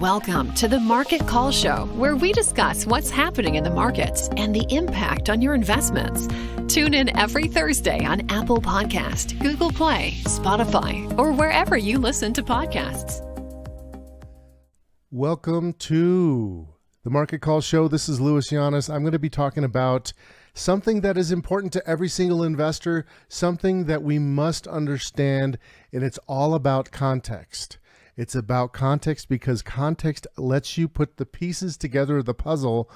Welcome to the Market Call Show, where we discuss what's happening in the markets and the impact on your investments. Tune in every Thursday on Apple Podcast, Google Play, Spotify, or wherever you listen to podcasts. Welcome to the Market Call Show. This is Louis Llanes. I'm going to be talking about something that is important to every single investor, something that we must understand, and it's all about context. It's about context because context lets you put the pieces together of the puzzle.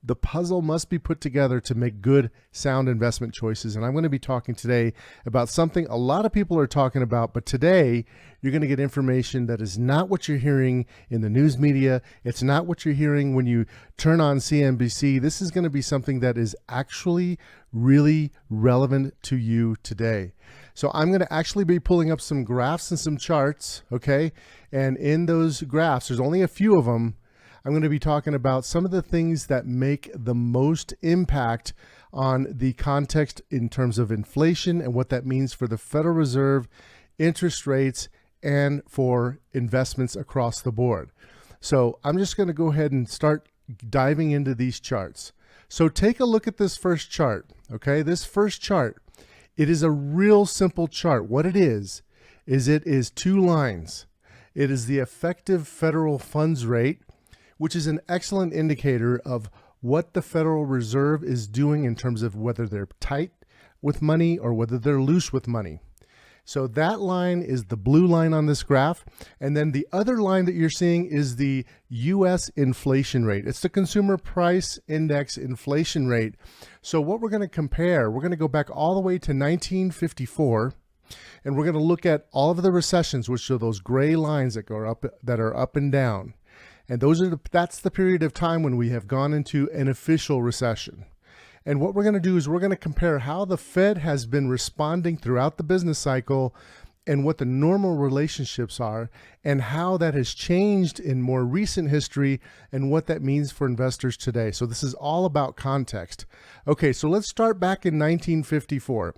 The puzzle must be put together to make good, sound investment choices. And I'm going to be talking today about something a lot of people are talking about, but today you're going to get information that is not what you're hearing in the news media. It's not what you're hearing when you turn on CNBC. This is going to be something that is actually really relevant to you today. So I'm going to actually be pulling up some graphs and some charts, okay? And in those graphs, there's only a few of them. I'm going to be talking about some of the things that make the most impact on the context in terms of inflation and what that means for the Federal Reserve, interest rates, and for investments across the board. So I'm just going to go ahead and start diving into these charts. So take a look at this first chart, okay? This first chart, it is a real simple chart. What it is it is two lines. It is the effective federal funds rate, which is an excellent indicator of what the Federal Reserve is doing in terms of whether they're tight with money or whether they're loose with money. So that line is the blue line on this graph. And then the other line that you're seeing is the U.S. inflation rate. It's the Consumer Price Index inflation rate. So what we're going to compare, we're going to go back all the way to 1954. And we're going to look at all of the recessions, which are those gray lines that go up, that are up and down. And that's the period of time when we have gone into an official recession. And what we're going to do is we're going to compare how the Fed has been responding throughout the business cycle and what the normal relationships are and how that has changed in more recent history and what that means for investors today. So this is all about context. Okay, so let's start back in 1954.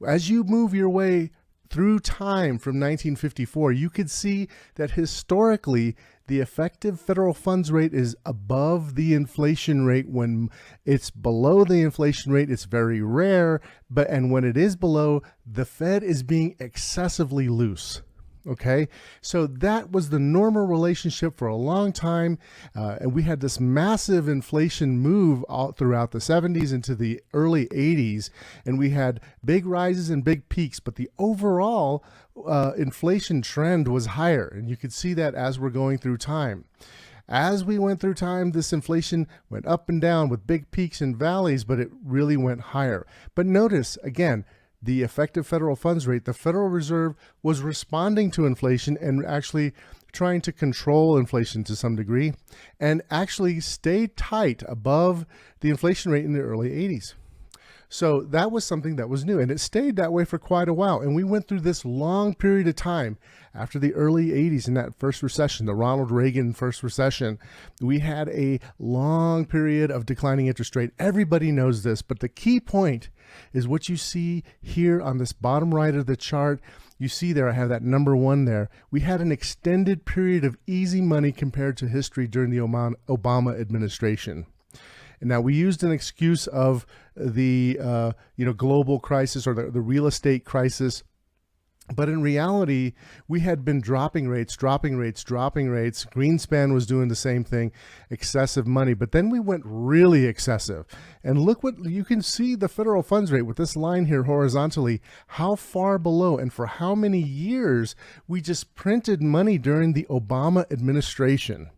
As you move your way through time from 1954, you could see that historically the effective federal funds rate is above the inflation rate. When it's below the inflation rate, it's very rare, and when it is below, the Fed is being excessively loose. Okay, so that was the normal relationship for a long time, and we had this massive inflation move all throughout the 70s into the early 80s, and we had big rises and big peaks, but the overall inflation trend was higher, and you could see that as we're going through time. As we went through time, this inflation went up and down with big peaks and valleys, but it really went higher. But notice, again, the effective federal funds rate, the Federal Reserve was responding to inflation and actually trying to control inflation to some degree and actually stayed tight above the inflation rate in the early 80s. So that was something that was new, and it stayed that way for quite a while. And we went through this long period of time after the early 80s in that first recession, the Ronald Reagan first recession. We had a long period of declining interest rate. Everybody knows this, but the key point is what you see here on this bottom right of the chart. You see there, I have that number 1 there. We had an extended period of easy money compared to history during the Obama administration. And now we used an excuse of the global crisis or the real estate crisis. But in reality, we had been dropping rates. Greenspan was doing the same thing, excessive money. But then we went really excessive. And look what you can see the federal funds rate with this line here horizontally, how far below and for how many years we just printed money during the Obama administration.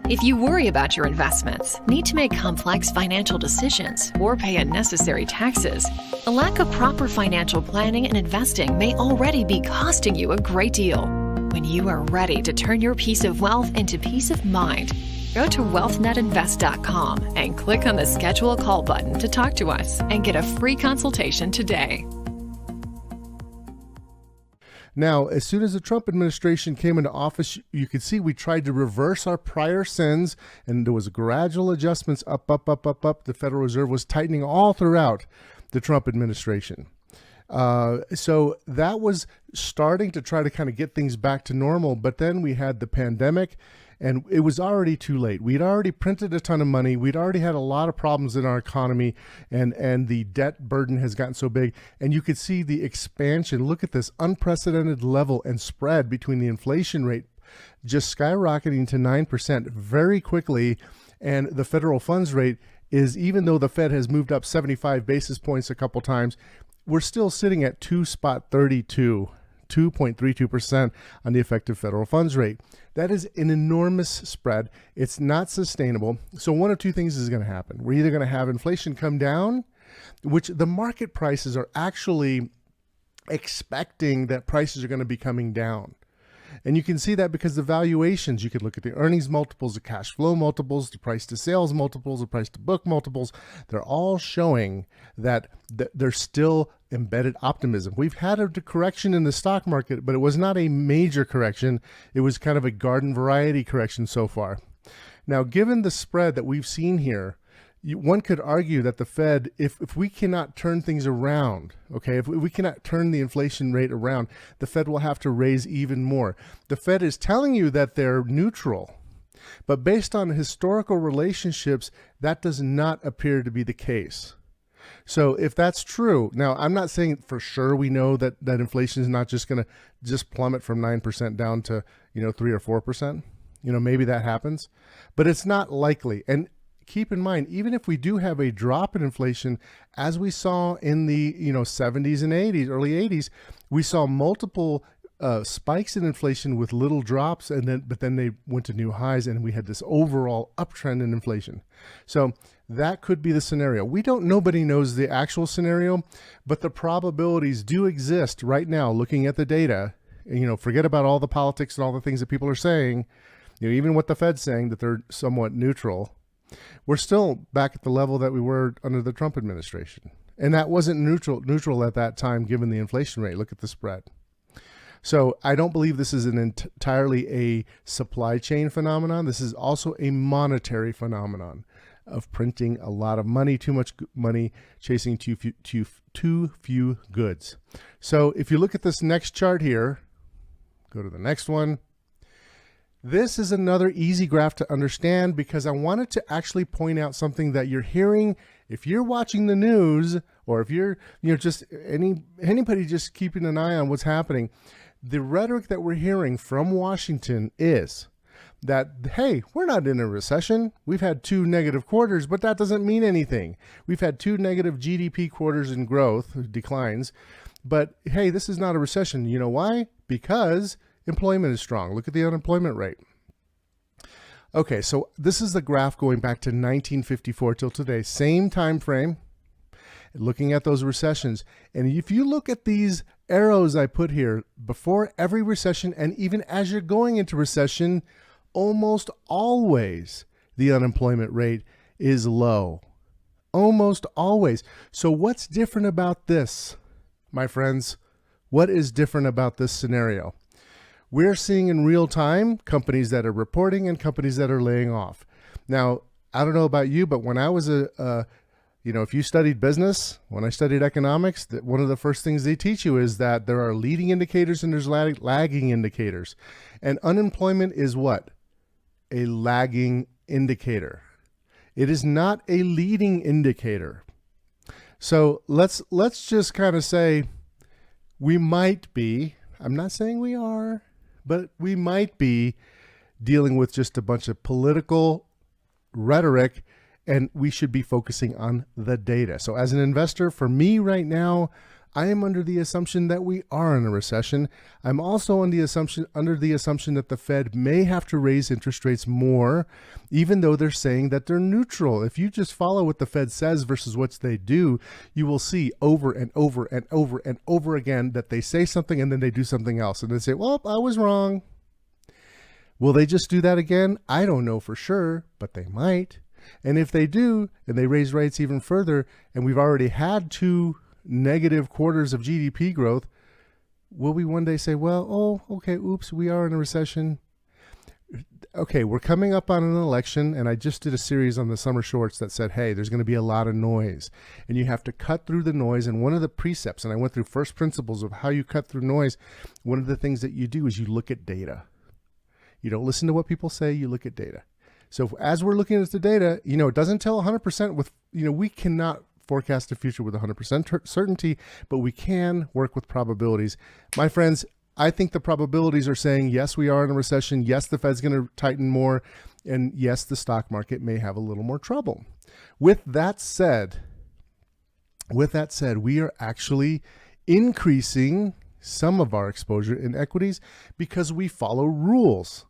If you worry about your investments, need to make complex financial decisions, or pay unnecessary taxes, a lack of proper financial planning and investing may already be costing you a great deal. When you are ready to turn your peace of wealth into peace of mind, go to wealthnetinvest.com and click on the Schedule a Call button to talk to us and get a free consultation today. Now, as soon as the Trump administration came into office, you could see we tried to reverse our prior sins, and there was gradual adjustments up. The Federal Reserve was tightening all throughout the Trump administration. So that was starting to try to kind of get things back to normal. But then we had the pandemic, and it was already too late. We'd already printed a ton of money. We'd already had a lot of problems in our economy, and the debt burden has gotten so big. And you could see the expansion. Look at this unprecedented level and spread between the inflation rate just skyrocketing to 9% very quickly. And the federal funds rate is, even though the Fed has moved up 75 basis points a couple times, we're still sitting at 2.32% on the effective federal funds rate. That is an enormous spread. It's not sustainable. So one of two things is going to happen. We're either going to have inflation come down, which the market prices are actually expecting that prices are going to be coming down. And you can see that because the valuations, you could look at the earnings multiples, the cash flow multiples, the price to sales multiples, the price to book multiples. They're all showing that there's still embedded optimism. We've had a correction in the stock market, but it was not a major correction. It was kind of a garden variety correction so far. Now, given the spread that we've seen here, one could argue that the Fed, if we cannot turn things around, okay, if we cannot turn the inflation rate around, the Fed will have to raise even more. The Fed is telling you that they're neutral, but based on historical relationships, that does not appear to be the case. So if that's true, now I'm not saying for sure we know that inflation is not just going to just plummet from 9% down to 3 or 4%. Maybe that happens, but it's not likely. And keep in mind, even if we do have a drop in inflation, as we saw in the 70s and 80s, early 80s, we saw multiple spikes in inflation with little drops, but then they went to new highs, and we had this overall uptrend in inflation. So that could be the scenario. Nobody knows the actual scenario, but the probabilities do exist right now. Looking at the data, forget about all the politics and all the things that people are saying. Even what the Fed's saying, that they're somewhat neutral. We're still back at the level that we were under the Trump administration. And that wasn't neutral at that time, given the inflation rate. Look at the spread. So I don't believe this is entirely a supply chain phenomenon. This is also a monetary phenomenon of printing a lot of money, too much money, chasing too few goods. So if you look at this next chart here, go to the next one. This is another easy graph to understand because I wanted to actually point out something that you're hearing if you're watching the news, or if you're just anybody just keeping an eye on what's happening. The rhetoric that we're hearing from Washington is that, hey, we're not in a recession. We've had 2 negative quarters, but that doesn't mean anything. We've had 2 negative GDP quarters in growth declines, but hey, this is not a recession. You know why? Because employment is strong. Look at the unemployment rate. Okay, so this is the graph going back to 1954 till today, same time frame, looking at those recessions. And if you look at these arrows I put here, before every recession and even as you're going into recession, almost always the unemployment rate is low. Almost always. So what's different about this, my friends? What is different about this scenario? We're seeing in real time companies that are reporting and companies that are laying off. Now, I don't know about you, but when I was if you studied business, when I studied economics, one of the first things they teach you is that there are leading indicators and there's lagging indicators. And unemployment is what? A lagging indicator. It is not a leading indicator. So let's just kind of say we might be, I'm not saying we are, but we might be dealing with just a bunch of political rhetoric, and we should be focusing on the data. So as an investor, for me right now, I am under the assumption that we are in a recession. I'm also under the assumption that the Fed may have to raise interest rates more, even though they're saying that they're neutral. If you just follow what the Fed says versus what they do, you will see over and over and over and over again that they say something and then they do something else. And they say, well, I was wrong. Will they just do that again? I don't know for sure, but they might. And if they do, and they raise rates even further, and we've already had 2 negative quarters of GDP growth, will we one day say, well, oh, okay, oops, we are in a recession? okay, we're coming up on an election, and I just did a series on the summer shorts that said, hey, there's going to be a lot of noise, and you have to cut through the noise. And one of the precepts, and I went through first principles of how you cut through noise, one of the things that you do is you look at data. You don't listen to what people say, you look at data. So as we're looking at the data, it doesn't tell 100% with, we cannot forecast the future with 100% certainty, but we can work with probabilities. My friends, I think the probabilities are saying, yes, we are in a recession. Yes, the Fed's going to tighten more. And yes, the stock market may have a little more trouble. With that said, we are actually increasing some of our exposure in equities because we follow rules.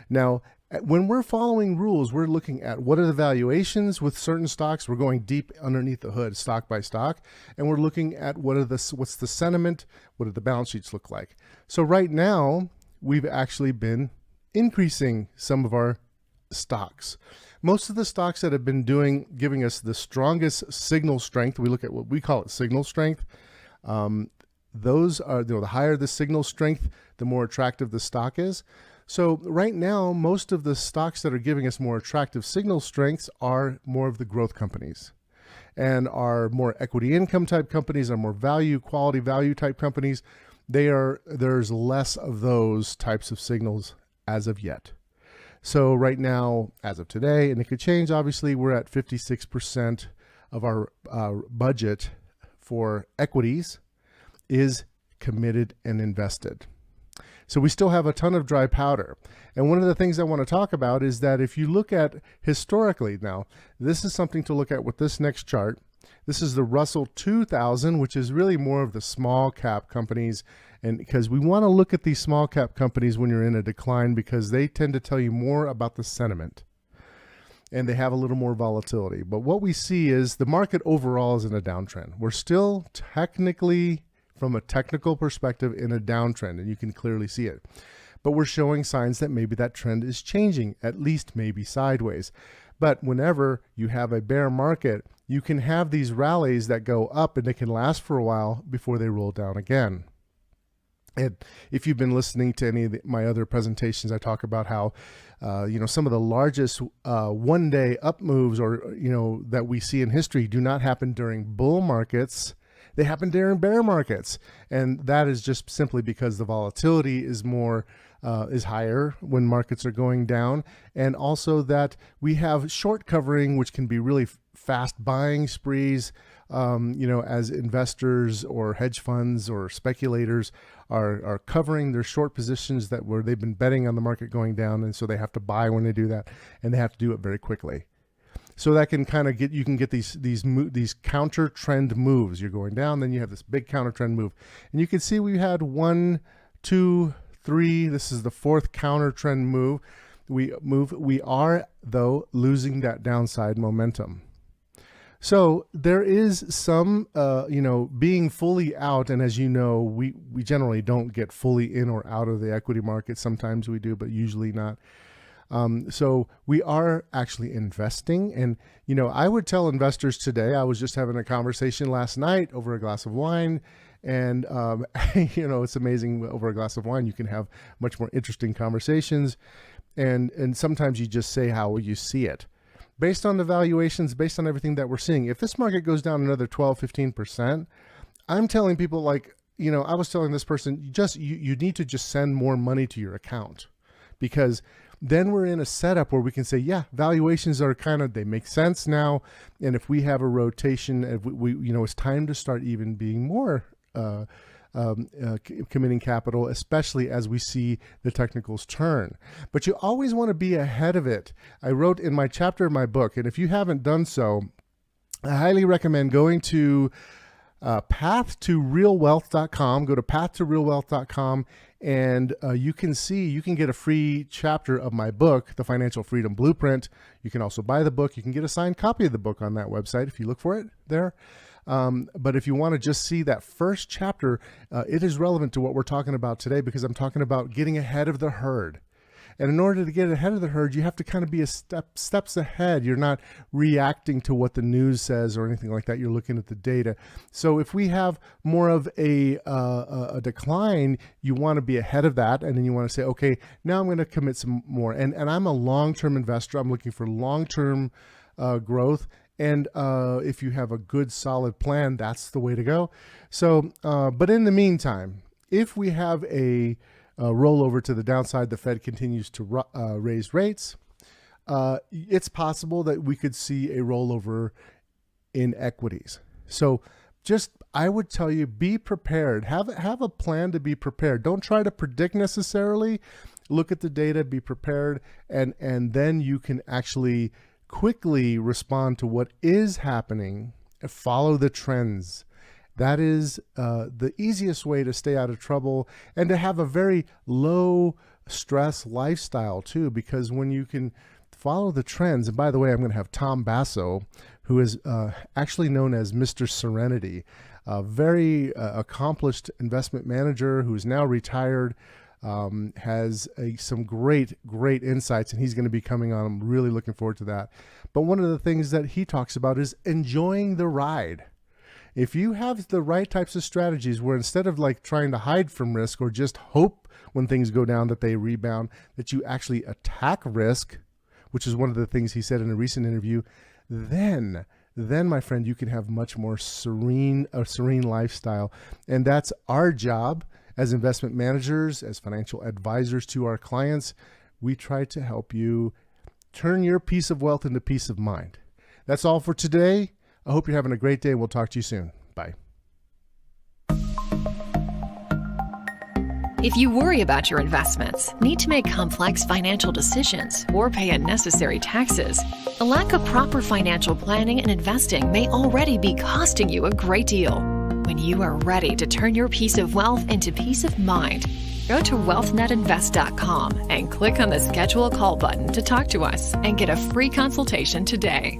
Now, when we're following rules, we're looking at what are the valuations with certain stocks. We're going deep underneath the hood, stock by stock, and we're looking at what's the sentiment, what do the balance sheets look like. So right now, we've actually been increasing some of our stocks. Most of the stocks that have been giving us the strongest signal strength, we look at what we call it signal strength. Those are, the higher the signal strength, the more attractive the stock is. So right now, most of the stocks that are giving us more attractive signal strengths are more of the growth companies, and are more equity income type companies, are more quality value type companies. There's less of those types of signals as of yet. So right now, as of today, and it could change, obviously, we're at 56% of our budget for equities is committed and invested. So we still have a ton of dry powder. And one of the things I want to talk about is that if you look at historically now, this is something to look at with this next chart. This is the Russell 2000, which is really more of the small cap companies. And because we want to look at these small cap companies when you're in a decline, because they tend to tell you more about the sentiment and they have a little more volatility. But what we see is the market overall is in a downtrend. We're still technically, from a technical perspective, in a downtrend, and you can clearly see it. But we're showing signs that maybe that trend is changing, at least maybe sideways. But whenever you have a bear market, you can have these rallies that go up and they can last for a while before they roll down again. And if you've been listening to any of my other presentations, I talk about how, some of the largest one-day up moves or, that we see in history do not happen during bull markets. They happen during bear markets. And that is just simply because the volatility is higher when markets are going down. And also that we have short covering, which can be really fast buying sprees, as investors or hedge funds or speculators are covering their short positions where they've been betting on the market going down. And so they have to buy when they do that, and they have to do it very quickly. So that can kind of you can get these counter trend moves. You're going down, then you have this big counter trend move. And you can see we had 1, 2, 3. This is the fourth counter trend move. We are, though, losing that downside momentum. So there is some, being fully out. And as you know, we generally don't get fully in or out of the equity market. Sometimes we do, but usually not. So we are actually investing. And, I would tell investors today, I was just having a conversation last night over a glass of wine. And, it's amazing, over a glass of wine, you can have much more interesting conversations. And sometimes you just say how you see it. Based on the valuations, based on everything that we're seeing, if this market goes down another 12, 15%, I'm telling people I was telling this person, you need to just send more money to your account, because then we're in a setup where we can say, yeah, valuations are they make sense now. And if we have a rotation, if we it's time to start even being more committing capital, especially as we see the technicals turn. But you always want to be ahead of it. I wrote in my chapter of my book, and if you haven't done so, I highly recommend going to pathtorealwealth.com. Go to pathtorealwealth.com, and you can get a free chapter of my book, The Financial Freedom Blueprint. You can also buy the book. You can get a signed copy of the book on that website if you look for it there. But if you want to just see that first chapter, it is relevant to what we're talking about today, because I'm talking about getting ahead of the herd. And in order to get ahead of the herd, you have to kind of be steps ahead. You're not reacting to what the news says or anything like that. You're looking at the data. So if we have more of a decline, you want to be ahead of that. And then you want to say, okay, now I'm going to commit some more. And I'm a long-term investor. I'm looking for long-term growth. And if you have a good, solid plan, that's the way to go. So, but in the meantime, if we have a rollover to the downside, the Fed continues to raise rates, it's possible that we could see a rollover in equities. So just, I would tell you, be prepared. Have a plan to be prepared. Don't try to predict necessarily. Look at the data, be prepared, and then you can actually quickly respond to what is happening, follow the trends. That is the easiest way to stay out of trouble and to have a very low stress lifestyle too, because when you can follow the trends, and by the way, I'm going to have Tom Basso, who is actually known as Mr. Serenity, a very accomplished investment manager who's now retired, has some great insights, and he's going to be coming on. I'm really looking forward to that. But one of the things that he talks about is enjoying the ride. If you have the right types of strategies where instead of like trying to hide from risk or just hope when things go down that they rebound, that you actually attack risk, which is one of the things he said in a recent interview, then my friend, you can have much more serene lifestyle. And that's our job as investment managers, as financial advisors to our clients. We try to help you turn your peace of wealth into peace of mind. That's all for today. I hope you're having a great day. We'll talk to you soon. Bye. If you worry about your investments, need to make complex financial decisions, or pay unnecessary taxes, a lack of proper financial planning and investing may already be costing you a great deal. When you are ready to turn your peace of wealth into peace of mind, go to wealthnetinvest.com and click on the Schedule a Call button to talk to us and get a free consultation today.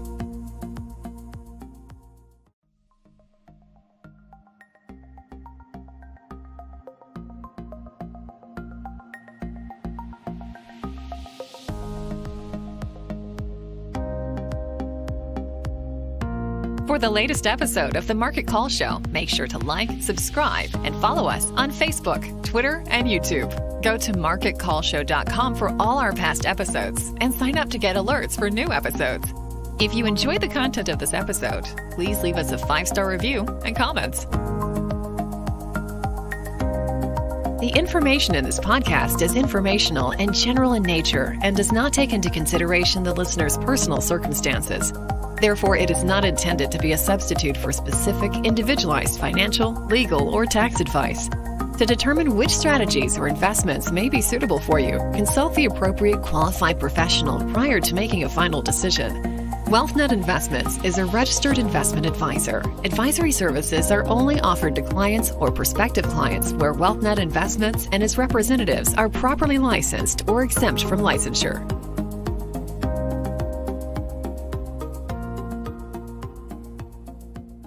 For the latest episode of The Market Call Show, make sure to like, subscribe, and follow us on Facebook, Twitter, and YouTube. Go to marketcallshow.com for all our past episodes and sign up to get alerts for new episodes. If you enjoyed the content of this episode, please leave us a 5-star review and comments. The information in this podcast is informational and general in nature and does not take into consideration the listener's personal circumstances. Therefore, it is not intended to be a substitute for specific, individualized financial, legal, or tax advice. To determine which strategies or investments may be suitable for you, consult the appropriate qualified professional prior to making a final decision. WealthNet Investments is a registered investment advisor. Advisory services are only offered to clients or prospective clients where WealthNet Investments and its representatives are properly licensed or exempt from licensure.